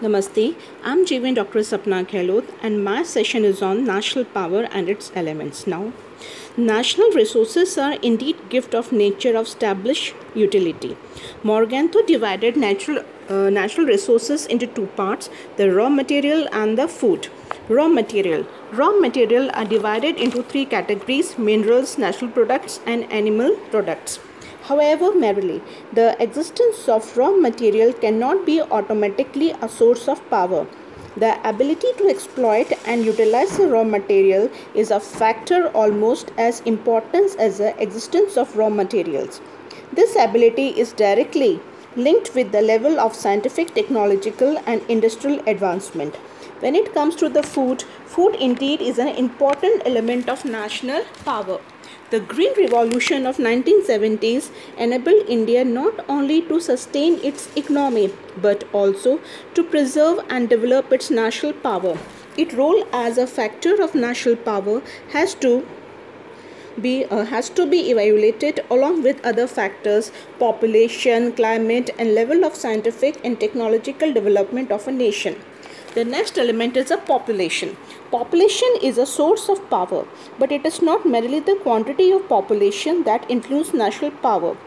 Namaste, I'm Jeevan Dr. Sapna Gehlot and my session is on national power and its elements. Now, national resources are indeed gift of nature of established utility. Morgenthau divided natural resources into two parts, the raw material and the food. Raw material are divided into three categories: minerals, natural products and animal products. However, merely the existence of raw material cannot be automatically a source of power. The ability to exploit and utilize the raw material is a factor almost as important as the existence of raw materials. This ability is directly linked with the level of scientific, technological and industrial advancement. When it comes to the food indeed is an important element of national power. The Green Revolution of 1970s enabled India not only to sustain its economy but also to preserve and develop its national power. Its role as a factor of national power has to be evaluated along with other factors: population, climate and level of scientific and technological development of a nation. The next element is a population. Population is a source of power, but it is not merely the quantity of population that influences national power.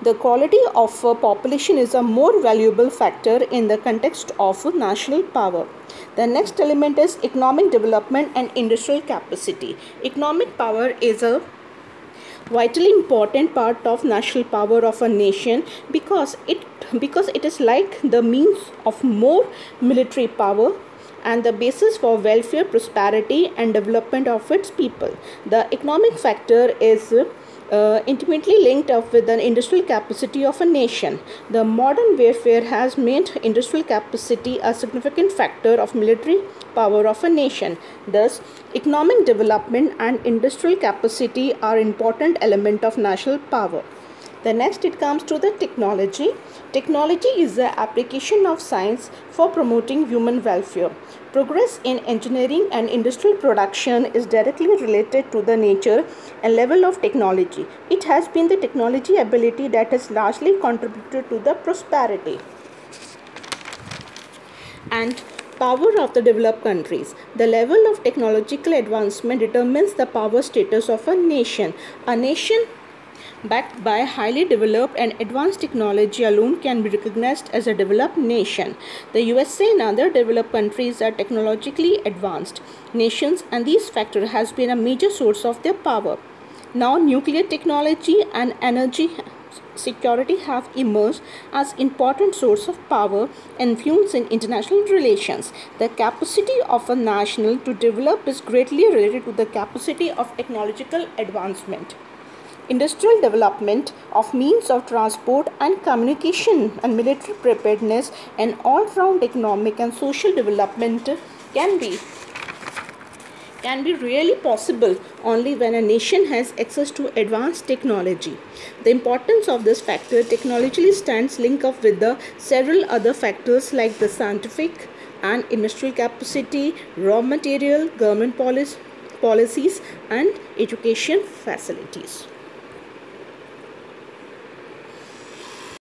The quality of a population is a more valuable factor in the context of national power. The next element is economic development and industrial capacity. Economic power is a vitally important part of national power of a nation because it is like the means of more military power and the basis for welfare, prosperity and development of its people. The economic factor is intimately linked up with the industrial capacity of a nation. The modern warfare has made industrial capacity a significant factor of military power of a nation. Thus, economic development and industrial capacity are important element of national power. The next it comes to the technology. Technology is the application of science for promoting human welfare. Progress in engineering and industrial production is directly related to the nature and level of technology. It has been the technology ability that has largely contributed to the prosperity and power of the developed countries. The level of technological advancement determines the power status of a nation. A nation backed by highly developed and advanced technology alone can be recognized as a developed nation. The USA and other developed countries are technologically advanced nations, and this factor has been a major source of their power. Now, nuclear technology and energy security have emerged as important source of power and influence in international relations. The capacity of a nation to develop is greatly related to the capacity of technological advancement. Industrial development of means of transport and communication and military preparedness and all-round economic and social development can be really possible only when a nation has access to advanced technology. The importance of this factor technologically stands linked up with the several other factors like the scientific and industrial capacity, raw material, government policies and education facilities.